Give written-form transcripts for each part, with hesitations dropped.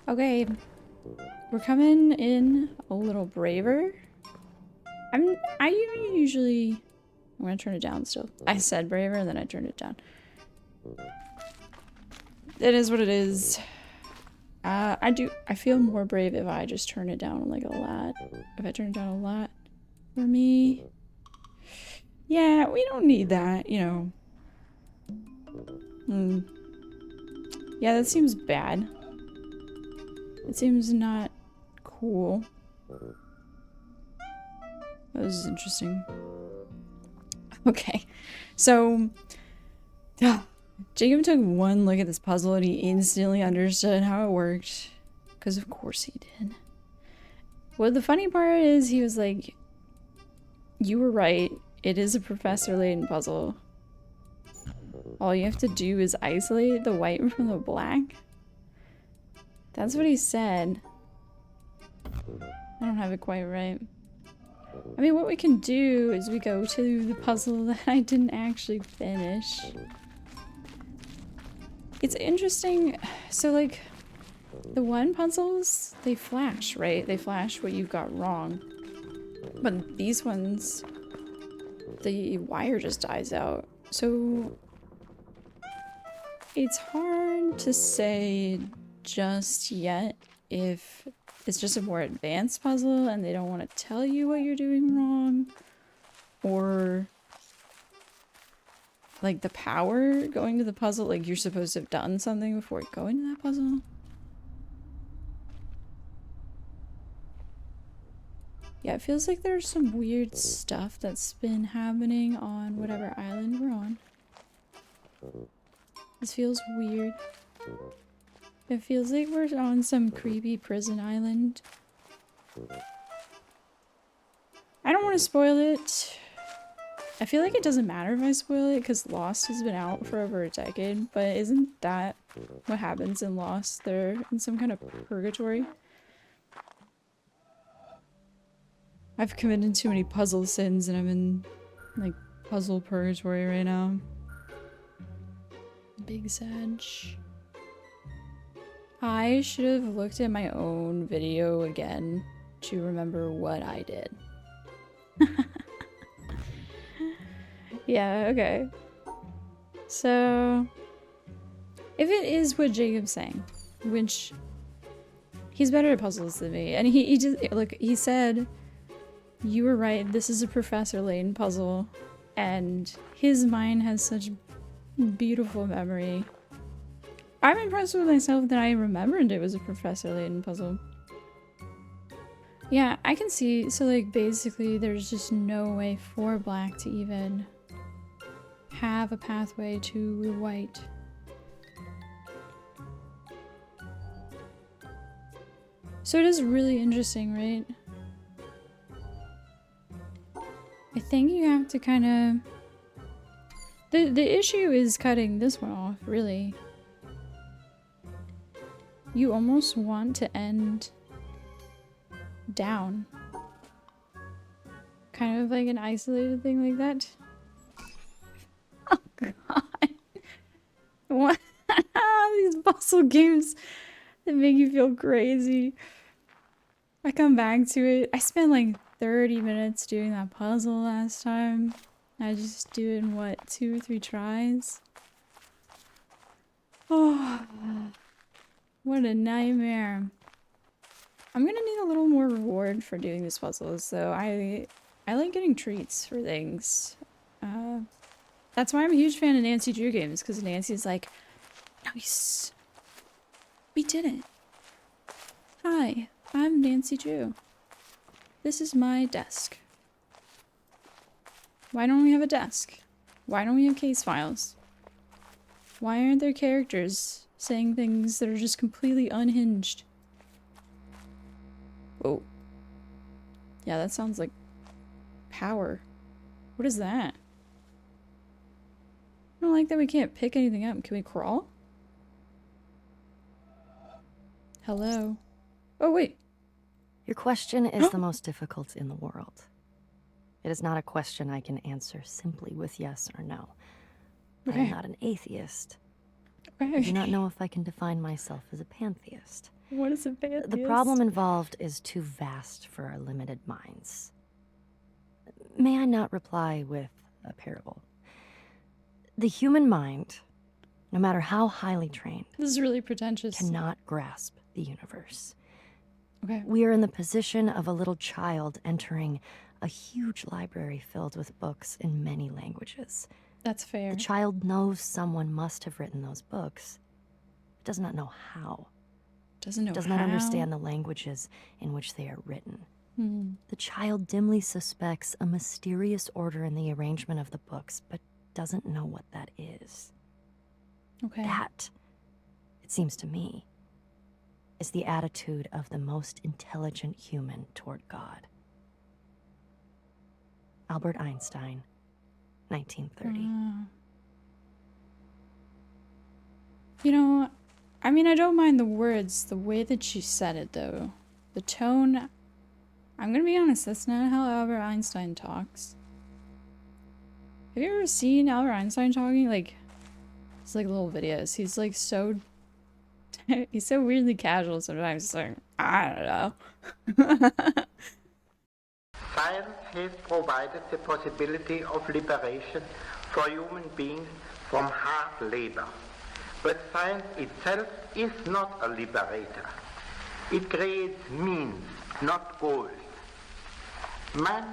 Okay, we're coming in a little braver. I usually... I'm gonna turn it down still. I said braver and then I turned it down. It is what it is. I feel more brave if I just turn it down like a lot. If I turn it down a lot, for me... Yeah, we don't need that, you know. Yeah, that seems bad. It seems not cool. This is interesting. Okay, so... Jacob took one look at this puzzle and he instantly understood how it worked. Because of course he did. Well, the funny part is he was like, you were right. It is a Professor Layton puzzle. All you have to do is isolate the white from the black. That's what he said. I don't have it quite right. I mean, what we can do is we go to the puzzle that I didn't actually finish. It's interesting. So, like, the one puzzles, they flash, right? They flash what you've got wrong. But these ones, the wire just dies out. So, it's hard to say just yet if it's just a more advanced puzzle and they don't want to tell you what you're doing wrong, or like the power going to the puzzle, like you're supposed to have done something before going to that puzzle. Yeah, it feels like there's some weird stuff that's been happening on whatever island we're on. This feels weird. It feels like we're on some creepy prison island. I don't want to spoil it. I feel like it doesn't matter if I spoil it because Lost has been out for over a decade, but isn't that what happens in Lost? They're in some kind of purgatory. I've committed too many puzzle sins and I'm in like puzzle purgatory right now. Big Sag. I should have looked at my own video again to remember what I did. Yeah, okay. So, if it is what Jacob's saying, which he's better at puzzles than me, and he just, look, he said, you were right, this is a Professor Layton puzzle, and his mind has such beautiful memory. I'm impressed with myself that I remembered it was a Professor Layton puzzle. Yeah, I can see, so like basically there's just no way for black to even have a pathway to white. So it is really interesting, right? I think you have to kind of... The issue is cutting this one off, really. You almost want to end down. Kind of like an isolated thing like that. Oh god. What? These puzzle games that make you feel crazy. I come back to it. I spent like 30 minutes doing that puzzle last time. I just do it in what, 2 or 3 tries? Oh, what a nightmare. I'm gonna need a little more reward for doing these puzzles, so I like getting treats for things. That's why I'm a huge fan of Nancy Drew games, because Nancy's like, nice, we did it. Hi, I'm Nancy Drew. This is my desk. Why don't we have a desk? Why don't we have case files? Why aren't there characters saying things that are just completely unhinged? Whoa. Yeah, that sounds like power. What is that? I don't like that we can't pick anything up. Can we crawl? Hello? Oh, wait. Your question is the most difficult in the world. It is not a question I can answer simply with yes or no. Okay. I am not an atheist. Okay. I do not know if I can define myself as a pantheist. What is a pantheist? The problem involved is too vast for our limited minds. May I not reply with a parable? The human mind, no matter how highly trained, This is really pretentious. cannot grasp the universe. Okay. We are in the position of a little child entering a huge library filled with books in many languages. That's fair. The child knows someone must have written those books. It does not know how. Doesn't know Does how. not understand the languages in which they are written. The child dimly suspects a mysterious order in the arrangement of the books, but doesn't know what that is. Okay. That, it seems to me, is the attitude of the most intelligent human toward God. Albert Einstein, 1930. You know, I mean, I don't mind the words, the way that she said it, though. The tone, I'm gonna be honest, that's not how Albert Einstein talks. Have you ever seen Albert Einstein talking? Like, it's like little videos. He's like so, he's so weirdly casual sometimes. It's like, I don't know. Science has provided the possibility of liberation for human beings from hard labor. But science itself is not a liberator. It creates means, not goals. Man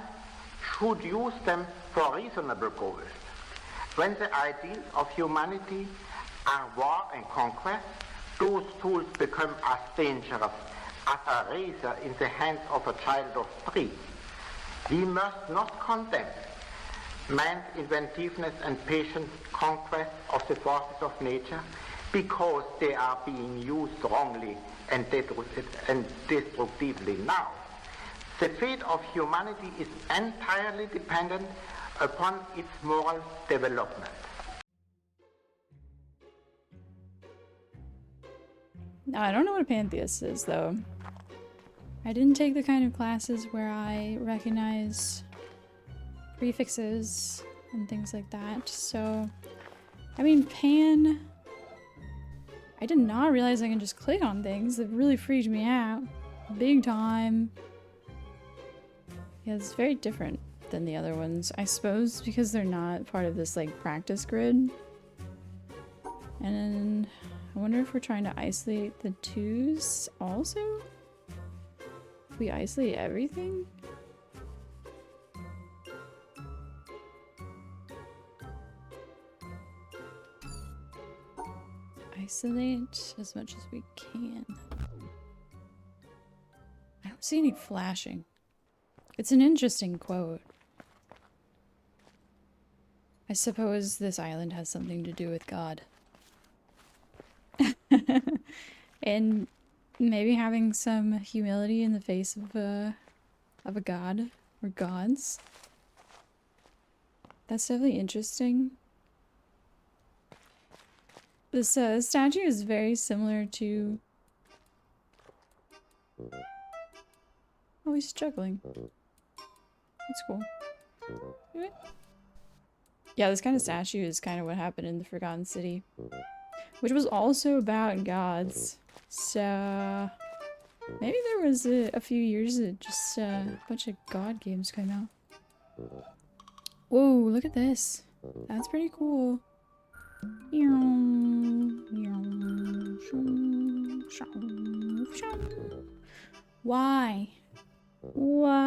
should use them for reasonable goals. When the ideals of humanity are war and conquest, those tools become as dangerous as a razor in the hands of a child of 3. We must not condemn man's inventiveness and patient conquest of the forces of nature because they are being used wrongly and destructively now. The fate of humanity is entirely dependent upon its moral development. Now, I don't know what a pantheist is, though. I didn't take the kind of classes where I recognize prefixes and things like that, so... I mean, pan... I did not realize I can just click on things. It really freaked me out. Big time. Yeah, it's very different than the other ones. I suppose because they're not part of this, like, practice grid. And I wonder if we're trying to isolate the twos also? We isolate everything? Isolate as much as we can. I don't see any flashing. It's an interesting quote. I suppose this island has something to do with God. And maybe having some humility in the face of a god or gods. That's definitely interesting. This statue is very similar to... Oh, he's juggling. That's cool. Yeah, this kind of statue is kind of what happened in the Forgotten City. Which was also about gods. So... maybe there was a few years that just a bunch of god games came out. Whoa, look at this. That's pretty cool. Why? Why?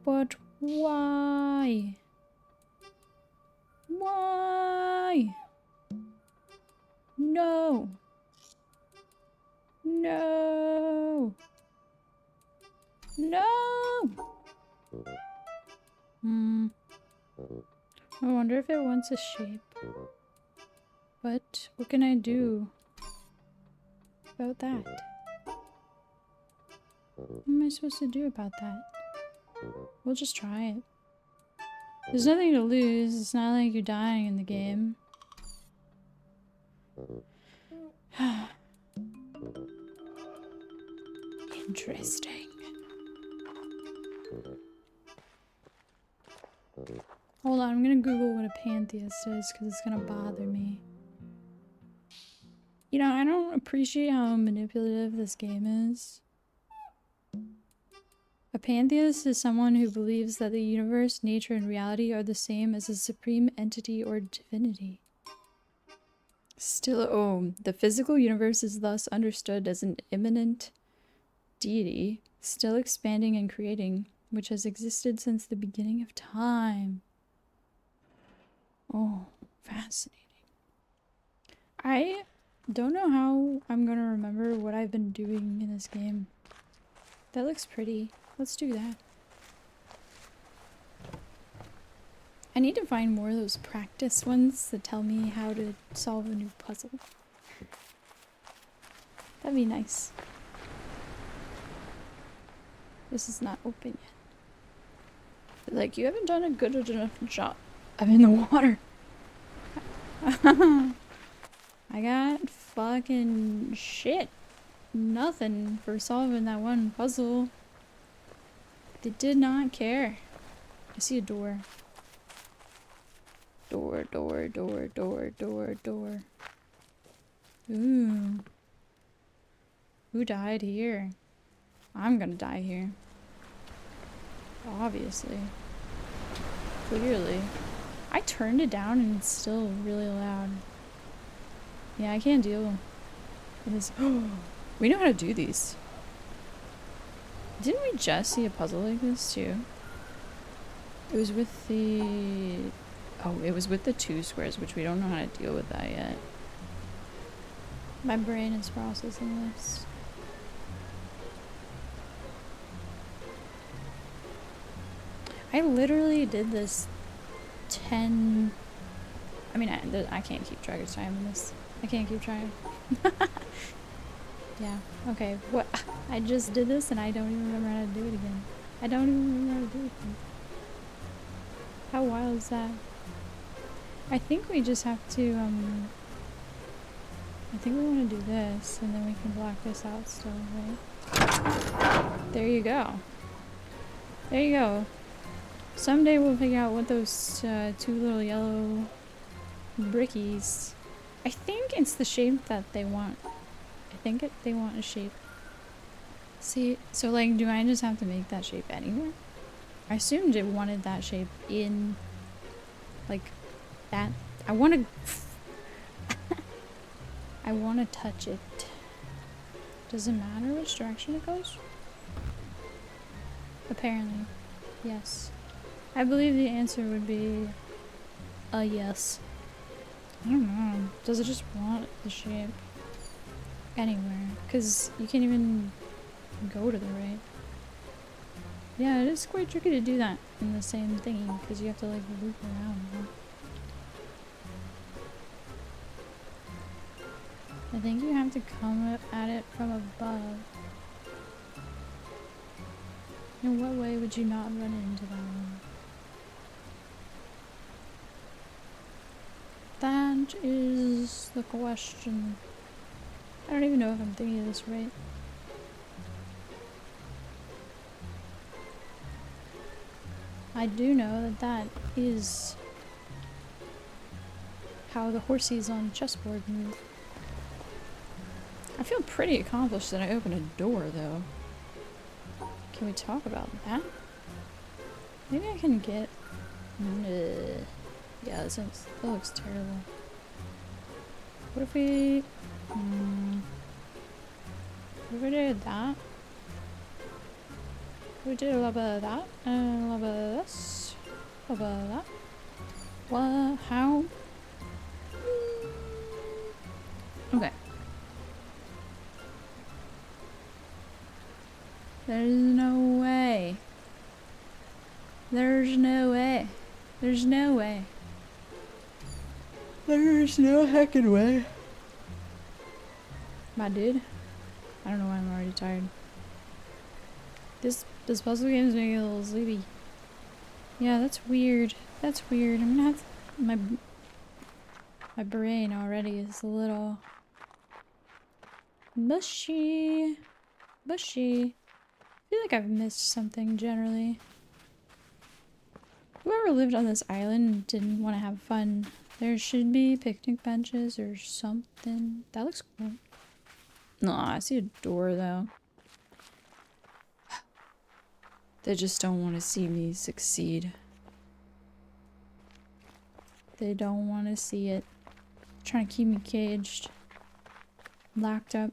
But why? Why? No. No. No. I wonder if it wants a shape. But what can I do about that? What am I supposed to do about that? We'll just try it. There's nothing to lose. It's not like you're dying in the game. Interesting. Hold on, I'm gonna Google what a pantheist is because it's gonna bother me. You know, I don't appreciate how manipulative this game is. A pantheist is someone who believes that the universe, nature, and reality are the same as a supreme entity or divinity. Still, the physical universe is thus understood as an immanent deity, still expanding and creating, which has existed since the beginning of time. Oh, fascinating. I don't know how I'm gonna remember what I've been doing in this game. That looks pretty. Let's do that. I need to find more of those practice ones that tell me how to solve a new puzzle. That'd be nice. This is not open yet. They're like, you haven't done a good enough job. I'm in the water. I got fucking shit. Nothing for solving that one puzzle. They did not care. I see a door. Door, door, door, door, door, door. Ooh. Who died here? I'm gonna die here. Obviously. Clearly. I turned it down and it's still really loud. Yeah, I can't deal with this. We know how to do these. Didn't we just see a puzzle like this too? It was with the... Oh, it was with the 2 squares, which we don't know how to deal with that yet. My brain is processing this. I literally did this 10... I mean, I can't keep track of time in this. I can't keep track. Yeah, okay. What? I just did this and I don't even remember how to do it again. I don't even remember how to do it again. How wild is that? I think we just have to, I think we want to do this and then we can block this out still, right? There you go. There you go. Someday we'll figure out what those 2 little yellow brickies... I think it's the shape that they want. I think they want a shape. See, so like, do I just have to make that shape anywhere? I assumed it wanted that shape in, like, that. I want to... I want to touch it. Does it matter which direction it goes? Apparently. Yes. I believe the answer would be a yes. I don't know. Does it just want the shape anywhere? Because you can't even go to the right. Yeah, it is quite tricky to do that in the same thingy because you have to like loop around. Huh? I think you have to come at it from above. In what way would you not run into that one? That is the question. I don't even know if I'm thinking of this right. I do know that that is how the horsies on chessboard move. I feel pretty accomplished that I opened a door, though. Can we talk about that? Maybe I can get... Yeah, that looks terrible. What if we... What if we did that? We did a little bit of that, and a little bit of this, a little bit of that. What? How? Okay. There's no way. There's no way. There's no way. There's no heckin' way. My dude. I don't know why I'm already tired. This puzzle game is making me a little sleepy. Yeah, that's weird. That's weird. I'm gonna have to, my brain already is a little mushy. Mushy. I feel like I've missed something generally. Whoever lived on this island didn't want to have fun There should be picnic benches or something. That looks cool. No, I see a door though. They just don't want to see me succeed. They don't want to see it. Trying to keep me caged. Locked up.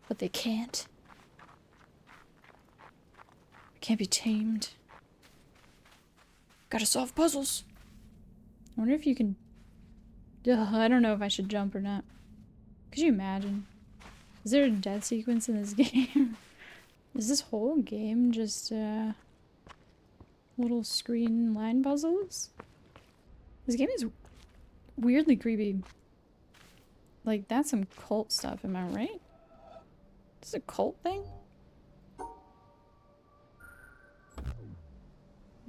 But they can't. Can't be tamed. Gotta solve puzzles. I wonder if you can... Ugh, I don't know if I should jump or not. Could you imagine? Is there a death sequence in this game? Is this whole game just little screen line puzzles? This game is weirdly creepy. Like, that's some cult stuff, am I right? Is this a cult thing?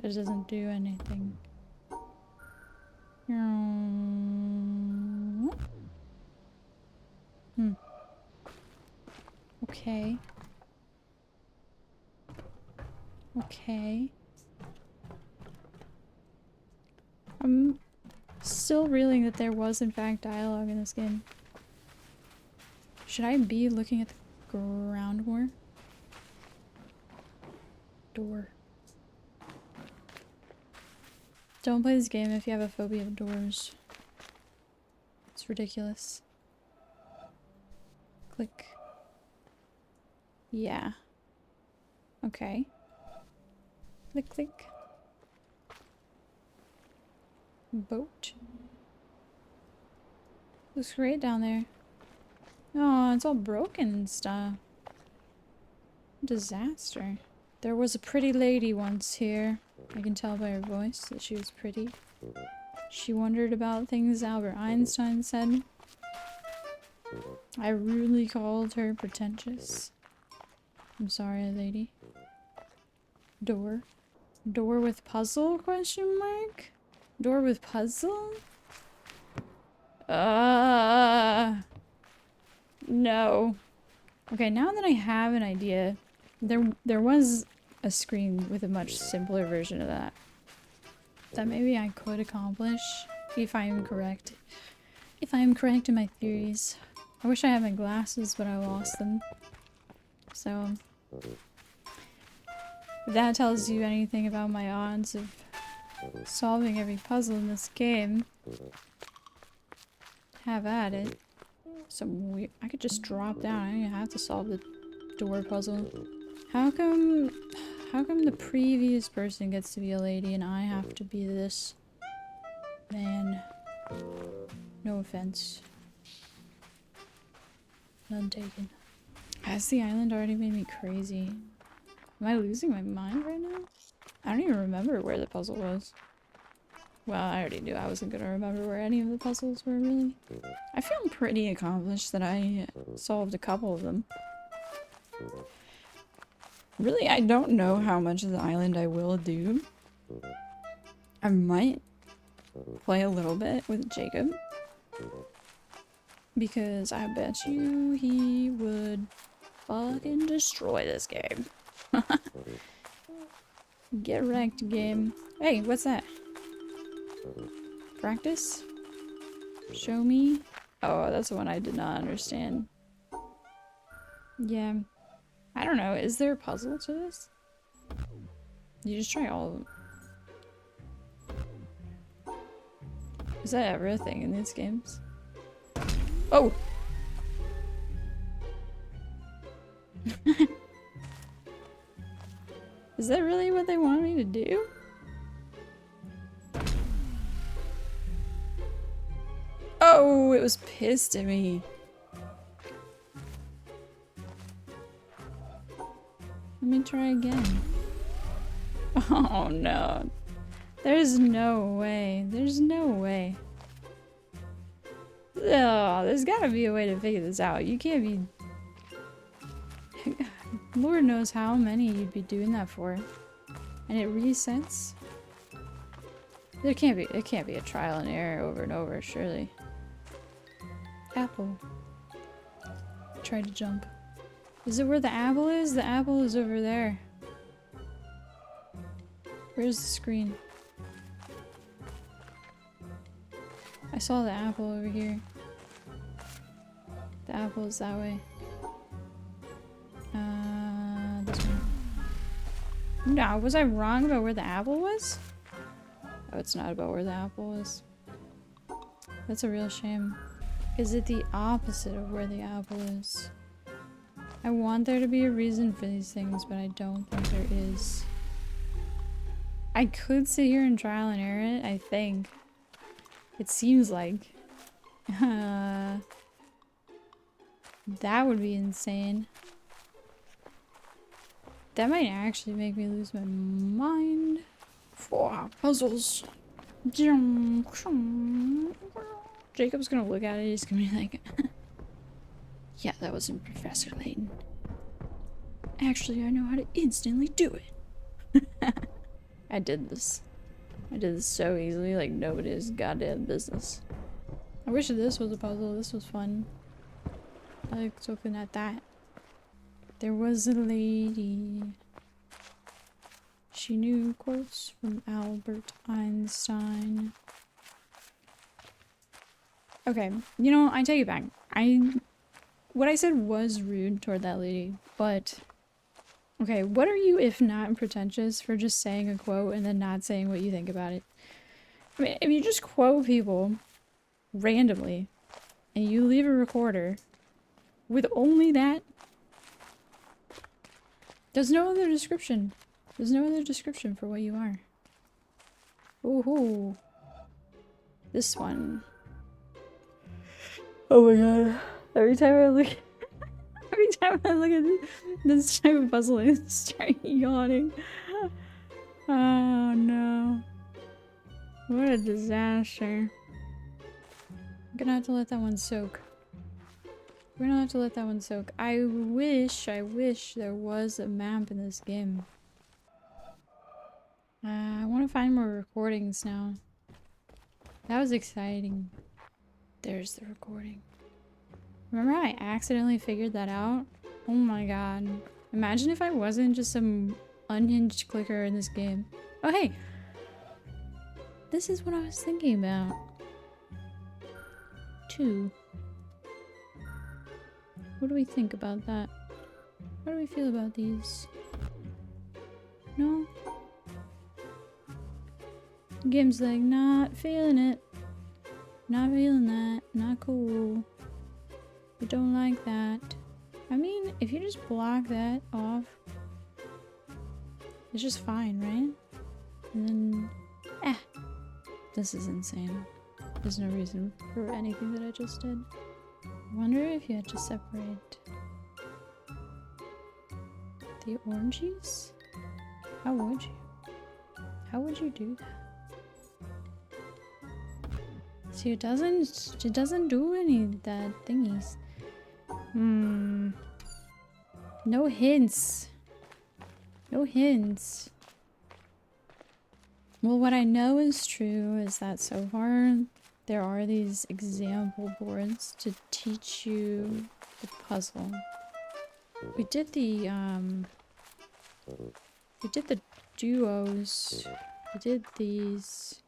It doesn't do anything. Okay. Okay. I'm still reeling that there was in fact dialogue in this game. Should I be looking at the ground more? Door. Don't play this game if you have a phobia of doors. It's ridiculous. Click. Yeah. Okay. Click, click. Boat. Looks great down there. Oh, it's all broken and stuff. Disaster. There was a pretty lady once here. I can tell by her voice that she was pretty. She wondered about things Albert Einstein said. I rudely called her pretentious. I'm sorry, lady. Door. Door with puzzle? Question mark? Door with puzzle? No. Okay, now that I have an idea, there was a screen with a much simpler version of that maybe I could accomplish if I am correct. If I am correct in my theories. I wish I had my glasses, but I lost them. So, if that tells you anything about my odds of solving every puzzle in this game, have at it. Some weird... I could just drop down. I don't even have to solve the door puzzle. How come the previous person gets to be a lady and I have to be this man? No offense. None taken. Has the island already made me crazy? Am I losing my mind right now? I don't even remember where the puzzle was. Well, I already knew I wasn't gonna remember where any of the puzzles were, really. I feel pretty accomplished that I solved a couple of them. Really, I don't know how much of the island I will do. I might play a little bit with Jacob. Because I bet you he would fucking destroy this game. Get wrecked, game. Hey, what's that? Practice? Show me? Oh, that's the one I did not understand. Yeah. I don't know. Is there a puzzle to this? You just try all of them. Is that ever a thing in these games? Oh! Is that really what they want me to do? Oh, it was pissed at me. Let me try again. Oh no. There's no way. There's no way. Oh, there's gotta be a way to figure this out. You can't be... Lord knows how many you'd be doing that for. And it resets? It can't be a trial and error over and over, surely. Apple. Try to jump. Is it where the apple is? The apple is over there. Where's the screen? I saw the apple over here. The apple is that way. This one. No, was I wrong about where the apple was? Oh, it's not about where the apple was. That's a real shame. Is it the opposite of where the apple is? I want there to be a reason for these things, but I don't think there is. I could sit here and trial and error it, I think. It seems like. That would be insane. That might actually make me lose my mind. For puzzles. Jacob's gonna look at it, he's gonna be like, yeah, that wasn't Professor Layton. Actually, I know how to instantly do it. I did this. I did this so easily, like nobody's goddamn business. I wish this was a puzzle, this was fun. I liked looking at that. There was a lady. She knew quotes from Albert Einstein. Okay, you know, I take it back. What I said was rude toward that lady, but okay, what are you if not pretentious for just saying a quote and then not saying what you think about it? I mean, if you just quote people randomly and you leave a recorder with only that, there's no other description. There's no other description for what you are. Ooh, this one. Oh my god! Every time I look at this type of puzzle, I start yawning. Oh no! What a disaster! I'm gonna have to let that one soak. We're gonna have to let that one soak. I wish there was a map in this game. I want to find more recordings now. That was exciting. There's the recording. Remember how I accidentally figured that out? Oh my god. Imagine if I wasn't just some unhinged clicker in this game. Oh hey! This is what I was thinking about. 2. What do we think about that? How do we feel about these? No? The game's like, not feeling it. Not feeling that. Not cool. We don't like that. I mean, if you just block that off, it's just fine, right? And then, this is insane. There's no reason for anything that I just did. I wonder if you had to separate the oranges? How would you? How would you do that? See, it doesn't do any of that thingies. No hints. No hints. Well, what I know is true is that so far there are these example boards to teach you the puzzle. We did the duos. We did these.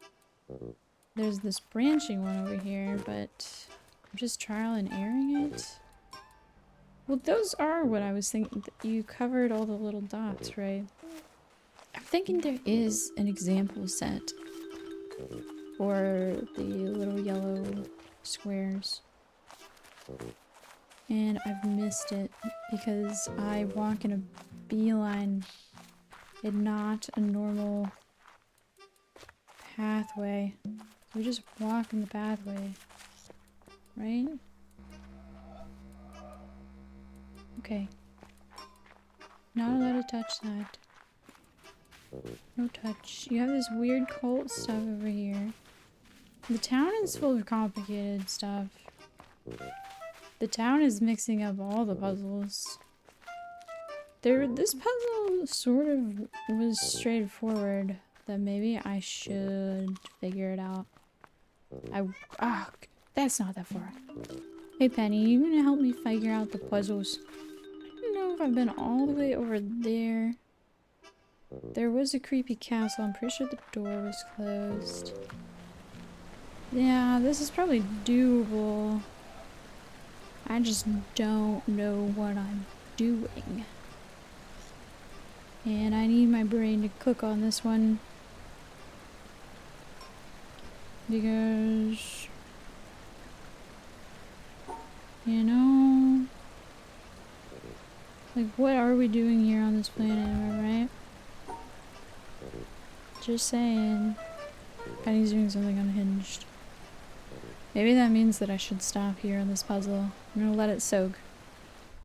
There's this branching one over here, but I'm just trial and erroring it. Well, those are what I was thinking. You covered all the little dots, right? I'm thinking there is an example set for the little yellow squares. And I've missed it because I walk in a beeline and not a normal pathway. We just walk in the pathway, right? Okay. Not allowed to touch that. No touch. You have this weird cult stuff over here. The town is full of complicated stuff. The town is mixing up all the puzzles. This puzzle sort of was straightforward. That maybe I should figure it out. That's not that far. Hey Penny, you gonna help me figure out the puzzles? I don't know if I've been all the way over there. There was a creepy castle. I'm pretty sure the door was closed. Yeah, this is probably doable. I just don't know what I'm doing. And I need my brain to cook on this one. Because... you know... like, what are we doing here on this planet, right? Just saying. And he's doing something unhinged. Maybe that means that I should stop here on this puzzle. I'm gonna let it soak.